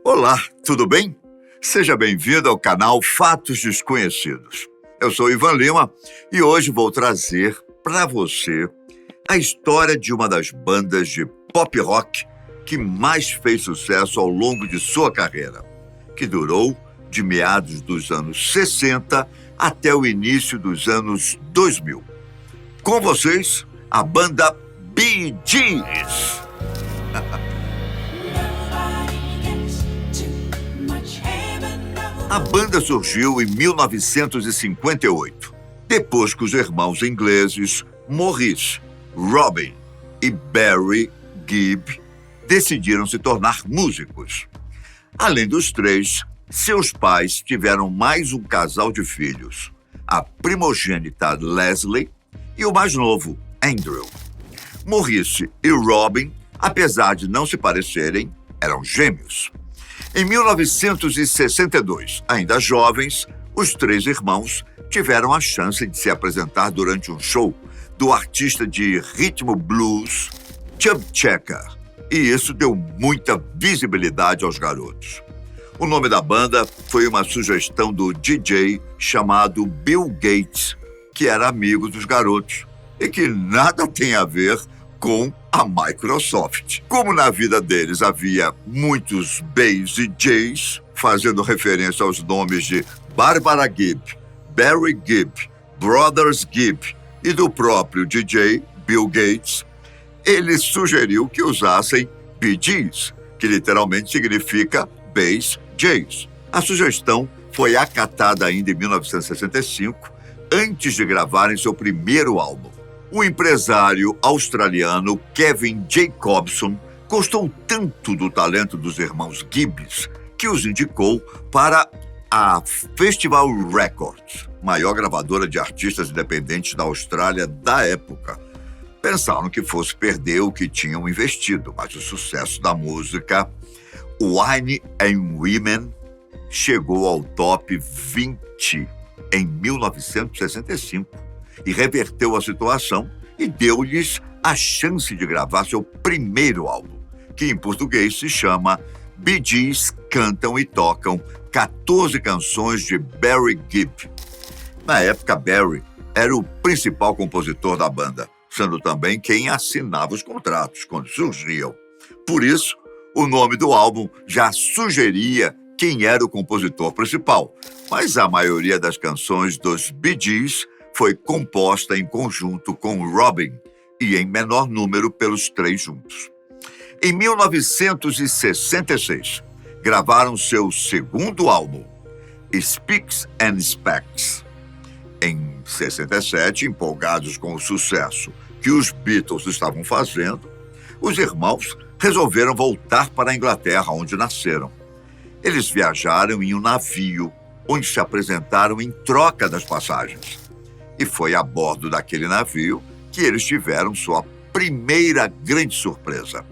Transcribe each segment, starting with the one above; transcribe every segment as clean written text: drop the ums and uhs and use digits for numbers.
Olá, tudo bem? Seja bem-vindo ao canal Fatos Desconhecidos. Eu sou Ivan Lima e hoje vou trazer para você a história de uma das bandas de pop rock que mais fez sucesso ao longo de sua carreira, que durou de meados dos anos 60 até o início dos anos 2000. Com vocês, a banda Bee Gees. A banda surgiu em 1958, depois que os irmãos ingleses Maurice, Robin e Barry Gibb decidiram se tornar músicos. Além dos três, seus pais tiveram mais um casal de filhos, a primogênita Leslie e o mais novo, Andrew. Maurice e Robin, apesar de não se parecerem, eram gêmeos. Em 1962, ainda jovens, os três irmãos tiveram a chance de se apresentar durante um show do artista de ritmo blues, Chubby Checker, e isso deu muita visibilidade aos garotos. O nome da banda foi uma sugestão do DJ chamado Bill Gates, que era amigo dos garotos e que nada tem a ver com a Microsoft. Como na vida deles havia muitos B's e J's, fazendo referência aos nomes de Barbara Gibb, Barry Gibb, Brothers Gibb e do próprio DJ Bill Gates, ele sugeriu que usassem Bee Gees, que literalmente significa B's J's. A sugestão foi acatada ainda em 1965, antes de gravarem seu primeiro álbum. O empresário australiano Kevin Jacobson gostou tanto do talento dos irmãos Gibbs que os indicou para a Festival Records, maior gravadora de artistas independentes da Austrália da época. Pensaram que fosse perder o que tinham investido, mas o sucesso da música Wine and Women chegou ao top 20 em 1965. E reverteu a situação e deu-lhes a chance de gravar seu primeiro álbum, que em português se chama Bee Gees Cantam e Tocam 14 canções de Barry Gibb. Na época, Barry era o principal compositor da banda, sendo também quem assinava os contratos quando surgiam. Por isso, o nome do álbum já sugeria quem era o compositor principal, mas a maioria das canções dos Bee Gees foi composta em conjunto com Robin e em menor número pelos três juntos. Em 1966, gravaram seu segundo álbum, Speaks and Specks. Em 67, empolgados com o sucesso que os Beatles estavam fazendo, os irmãos resolveram voltar para a Inglaterra, onde nasceram. Eles viajaram em um navio, onde se apresentaram em troca das passagens. E foi a bordo daquele navio que eles tiveram sua primeira grande surpresa.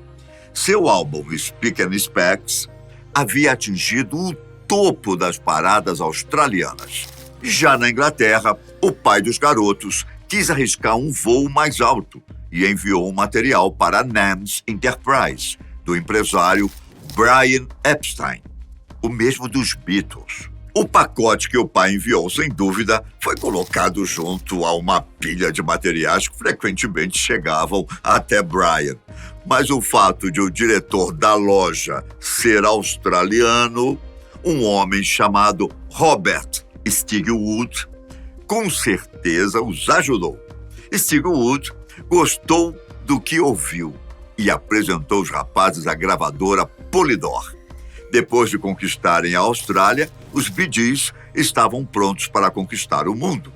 Seu álbum Speak and Specks havia atingido o topo das paradas australianas. Já na Inglaterra, o pai dos garotos quis arriscar um voo mais alto e enviou um material para a NAMS Enterprise, do empresário Brian Epstein, o mesmo dos Beatles. O pacote que o pai enviou, sem dúvida, foi colocado junto a uma pilha de materiais que frequentemente chegavam até Brian. Mas o fato de o diretor da loja ser australiano, um homem chamado Robert Stigwood, com certeza os ajudou. Stigwood gostou do que ouviu e apresentou os rapazes à gravadora Polydor. Depois de conquistarem a Austrália, os Bee Gees estavam prontos para conquistar o mundo.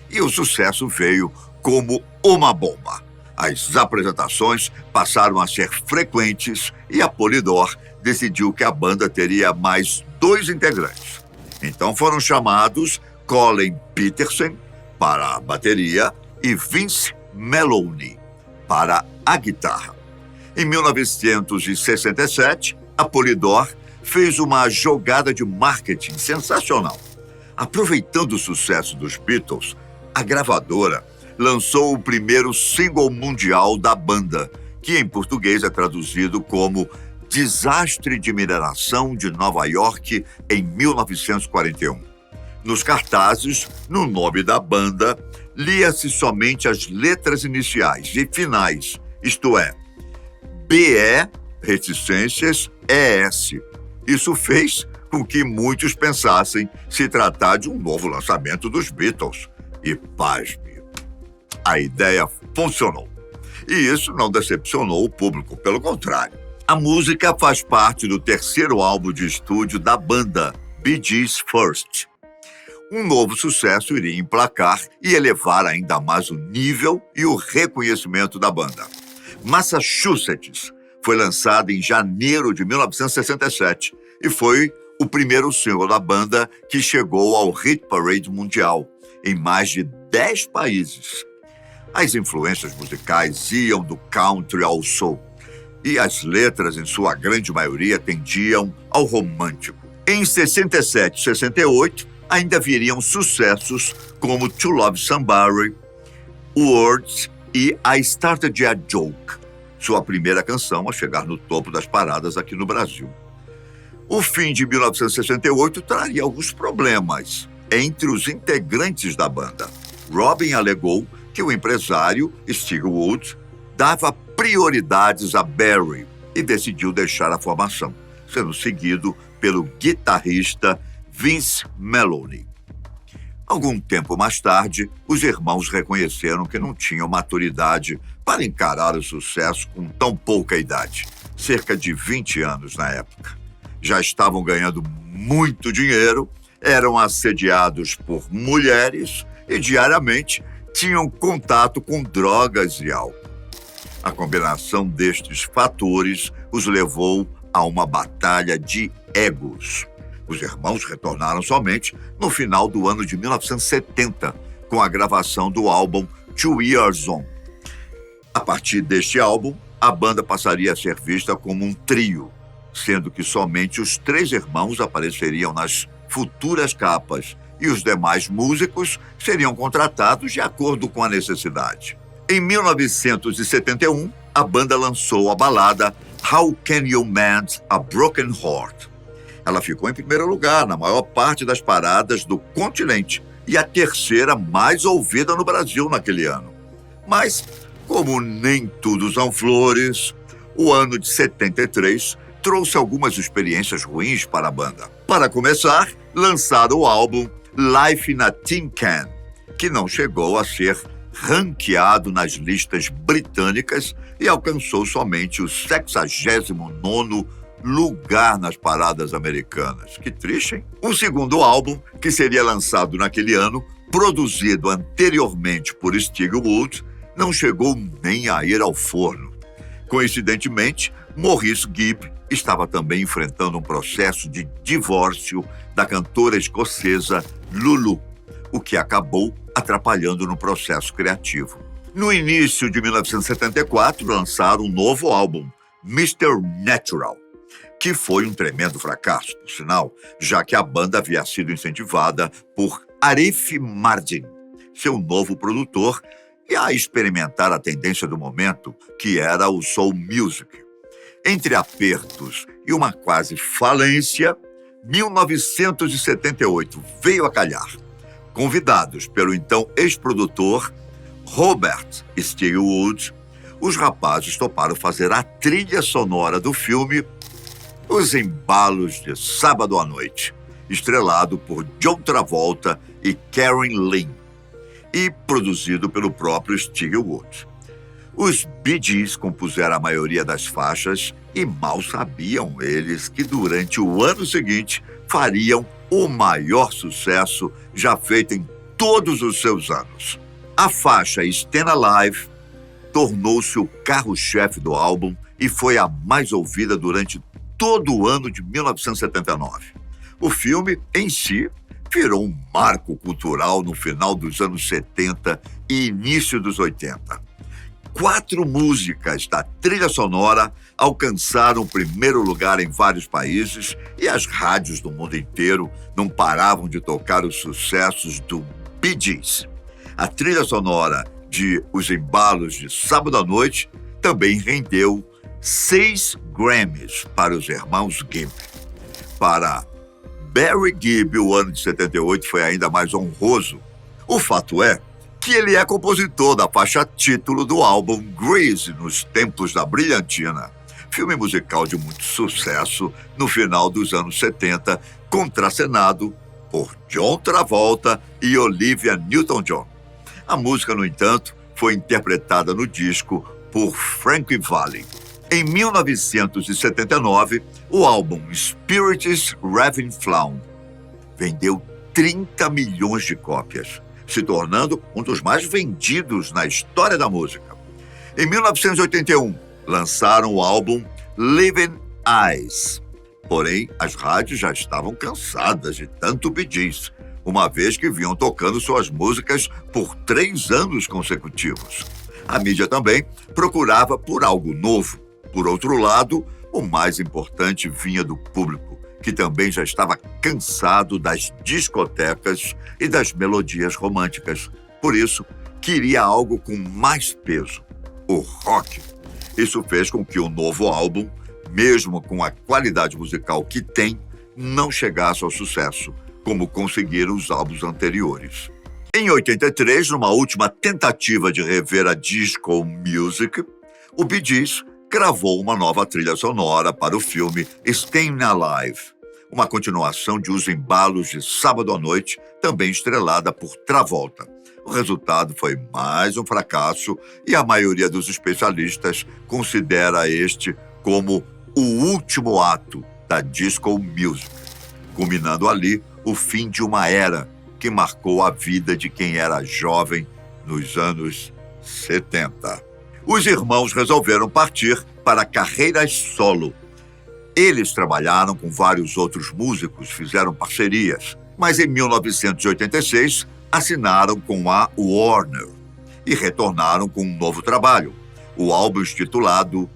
E o sucesso veio como uma bomba. As apresentações passaram a ser frequentes e a Polydor decidiu que a banda teria mais 2 integrantes. Então foram chamados Colin Peterson para a bateria e Vince Melouney para a guitarra. Em 1967, a Polydor fez uma jogada de marketing sensacional. Aproveitando o sucesso dos Beatles, a gravadora lançou o primeiro single mundial da banda, que em português é traduzido como Desastre de mineração de Nova York em 1941. Nos cartazes, no nome da banda, lia-se somente as letras iniciais e finais, isto é, BE, reticências, ES. Isso fez com que muitos pensassem se tratar de um novo lançamento dos Beatles. E pasme, a ideia funcionou. E isso não decepcionou o público, pelo contrário. A música faz parte do terceiro álbum de estúdio da banda, Bee Gees First. Um novo sucesso iria emplacar e elevar ainda mais o nível e o reconhecimento da banda. Massachusetts foi lançada em janeiro de 1967 e foi o primeiro single da banda que chegou ao Hit Parade mundial, em mais de 10 países. As influências musicais iam do country ao soul, e as letras, em sua grande maioria, tendiam ao romântico. Em 67 e 68, ainda viriam sucessos como To Love Somebody, Words e I Started a Joke, sua primeira canção a chegar no topo das paradas aqui no Brasil. O fim de 1968 traria alguns problemas entre os integrantes da banda. Robin alegou que o empresário, Steve Wood, dava prioridades a Barry e decidiu deixar a formação, sendo seguido pelo guitarrista Vince Melouney. Algum tempo mais tarde, os irmãos reconheceram que não tinham maturidade para encarar o sucesso com tão pouca idade, cerca de 20 anos na época. Já estavam ganhando muito dinheiro, eram assediados por mulheres e diariamente tinham contato com drogas e álcool. A combinação destes fatores os levou a uma batalha de egos. Os irmãos retornaram somente no final do ano de 1970, com a gravação do álbum 2 Years On. A partir deste álbum, a banda passaria a ser vista como um trio, sendo que somente os 3 irmãos apareceriam nas futuras capas e os demais músicos seriam contratados de acordo com a necessidade. Em 1971, a banda lançou a balada How Can You Mend a Broken Heart? Ela ficou em primeiro lugar na maior parte das paradas do continente e a terceira mais ouvida no Brasil naquele ano. Mas, como nem tudo são flores, o ano de 73 trouxe algumas experiências ruins para a banda. Para começar, lançaram o álbum Life in a Tin Can, que não chegou a ser ranqueado nas listas britânicas e alcançou somente o 69º lugar nas paradas americanas. Que triste, hein? O segundo álbum, que seria lançado naquele ano, produzido anteriormente por Steve Wood, não chegou nem a ir ao forno. Coincidentemente, Maurice Gibb estava também enfrentando um processo de divórcio da cantora escocesa Lulu, o que acabou atrapalhando no processo criativo. No início de 1974, lançaram um novo álbum, Mr. Natural, que foi um tremendo fracasso, por sinal, já que a banda havia sido incentivada por Arif Mardin, seu novo produtor, e a experimentar a tendência do momento, que era o soul music. Entre apertos e uma quase falência, 1978 veio a calhar. Convidados pelo então ex-produtor Robert Steve Wood, os rapazes toparam fazer a trilha sonora do filme Os Embalos de Sábado à Noite, estrelado por John Travolta e Karen Lynn, e produzido pelo próprio Steve Wood. Os Bee Gees compuseram a maioria das faixas e mal sabiam eles que durante o ano seguinte fariam o maior sucesso já feito em todos os seus anos. A faixa Stand Alive tornou-se o carro-chefe do álbum e foi a mais ouvida durante todo o ano de 1979. O filme, em si, virou um marco cultural no final dos anos 70 e início dos 80. 4 músicas da trilha sonora alcançaram o primeiro lugar em vários países e as rádios do mundo inteiro não paravam de tocar os sucessos do Bee Gees. A trilha sonora de Os Embalos de Sábado à Noite também rendeu 6 Grammys para os irmãos Gibb. Para Barry Gibb, o ano de 78 foi ainda mais honroso. O fato é que ele é compositor da faixa título do álbum Grease, Nos Tempos da Brilhantina, filme musical de muito sucesso no final dos anos 70, contracenado por John Travolta e Olivia Newton-John. A música, no entanto, foi interpretada no disco por Frankie Valli. Em 1979, o álbum Spirits Raving Flown vendeu 30 milhões de cópias, se tornando um dos mais vendidos na história da música. Em 1981, lançaram o álbum Living Eyes. Porém, as rádios já estavam cansadas de tanto Bee Gees, uma vez que vinham tocando suas músicas por 3 anos consecutivos. A mídia também procurava por algo novo. Por outro lado, o mais importante vinha do público, que também já estava cansado das discotecas e das melodias românticas. Por isso, queria algo com mais peso, o rock. Isso fez com que o novo álbum, mesmo com a qualidade musical que tem, não chegasse ao sucesso, como conseguiram os álbuns anteriores. Em 83, numa última tentativa de rever a disco music, o Bee Gees gravou uma nova trilha sonora para o filme Staying Alive, uma continuação de Os Embalos de Sábado à Noite, também estrelada por Travolta. O resultado foi mais um fracasso e a maioria dos especialistas considera este como o último ato da disco music, culminando ali o fim de uma era que marcou a vida de quem era jovem nos anos 70. Os irmãos resolveram partir para carreiras solo. Eles trabalharam com vários outros músicos, fizeram parcerias, mas em 1986 assinaram com a Warner e retornaram com um novo trabalho, o álbum intitulado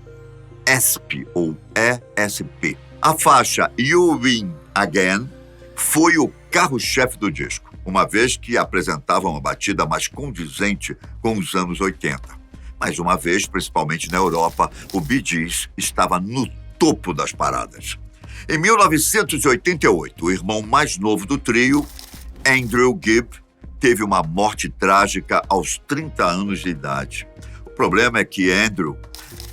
ESP, ou ESP. A faixa You Win Again foi o carro-chefe do disco, uma vez que apresentava uma batida mais condizente com os anos 80. Mais uma vez, principalmente na Europa, o Bee Gees estava no topo das paradas. Em 1988, o irmão mais novo do trio, Andrew Gibb, teve uma morte trágica aos 30 anos de idade. O problema é que Andrew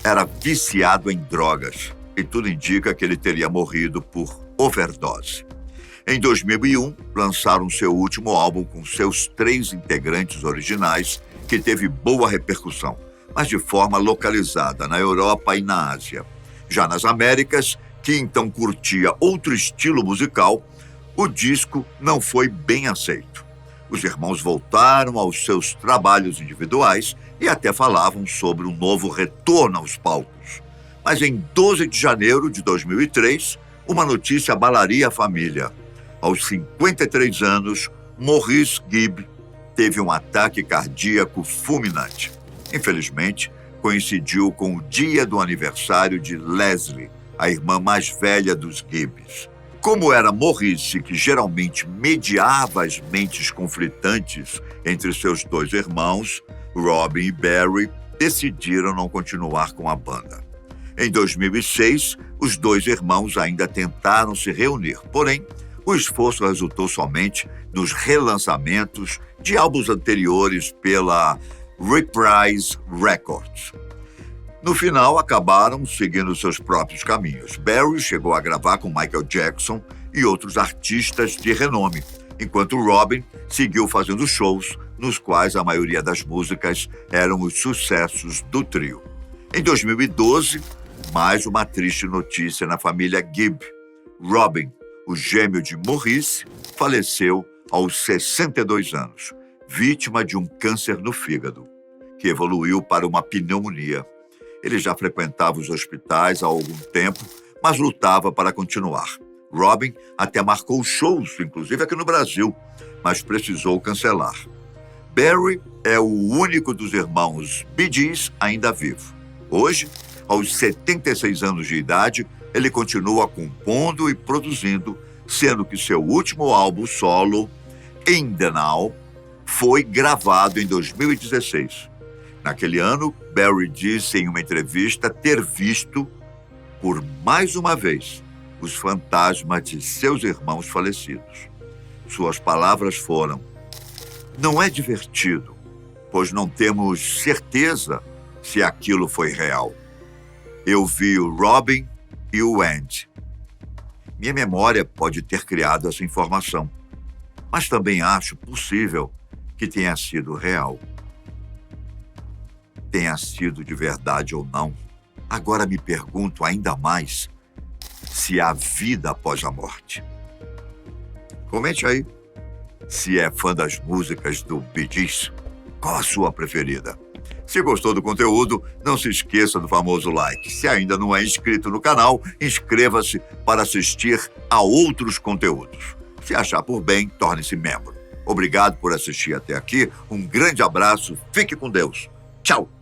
era viciado em drogas e tudo indica que ele teria morrido por overdose. Em 2001, lançaram seu último álbum com seus 3 integrantes originais, que teve boa repercussão, mas de forma localizada na Europa e na Ásia. Já nas Américas, que então curtia outro estilo musical, o disco não foi bem aceito. Os irmãos voltaram aos seus trabalhos individuais e até falavam sobre um novo retorno aos palcos. Mas em 12 de janeiro de 2003, uma notícia abalaria a família. Aos 53 anos, Maurice Gibb teve um ataque cardíaco fulminante. Infelizmente, coincidiu com o dia do aniversário de Leslie, a irmã mais velha dos Gibbs. Como era Maurice que geralmente mediava as mentes conflitantes entre seus 2 irmãos, Robin e Barry, decidiram não continuar com a banda. Em 2006, os 2 irmãos ainda tentaram se reunir, porém, o esforço resultou somente nos relançamentos de álbuns anteriores pela Reprise Records. No final, acabaram seguindo seus próprios caminhos. Barry chegou a gravar com Michael Jackson e outros artistas de renome, enquanto Robin seguiu fazendo shows nos quais a maioria das músicas eram os sucessos do trio. Em 2012, mais uma triste notícia na família Gibb. Robin, o gêmeo de Maurice, faleceu aos 62 anos, vítima de um câncer no fígado, que evoluiu para uma pneumonia. Ele já frequentava os hospitais há algum tempo, mas lutava para continuar. Robin até marcou shows, inclusive aqui no Brasil, mas precisou cancelar. Barry é o único dos irmãos Bee Gees ainda vivo. Hoje, aos 76 anos de idade, ele continua compondo e produzindo, sendo que seu último álbum solo, In the Now, foi gravado em 2016. Naquele ano, Barry disse em uma entrevista ter visto, por mais uma vez, os fantasmas de seus irmãos falecidos. Suas palavras foram: "Não é divertido, pois não temos certeza se aquilo foi real. Eu vi o Robin e o Andy. Minha memória pode ter criado essa informação, mas também acho possível que tenha sido real. Tenha sido de verdade ou não, agora me pergunto ainda mais se há vida após a morte." Comente aí se é fã das músicas do Bee Gees. Qual a sua preferida? Se gostou do conteúdo, não se esqueça do famoso like. Se ainda não é inscrito no canal, inscreva-se para assistir a outros conteúdos. Se achar por bem, torne-se membro. Obrigado por assistir até aqui. Um grande abraço. Fique com Deus. Tchau!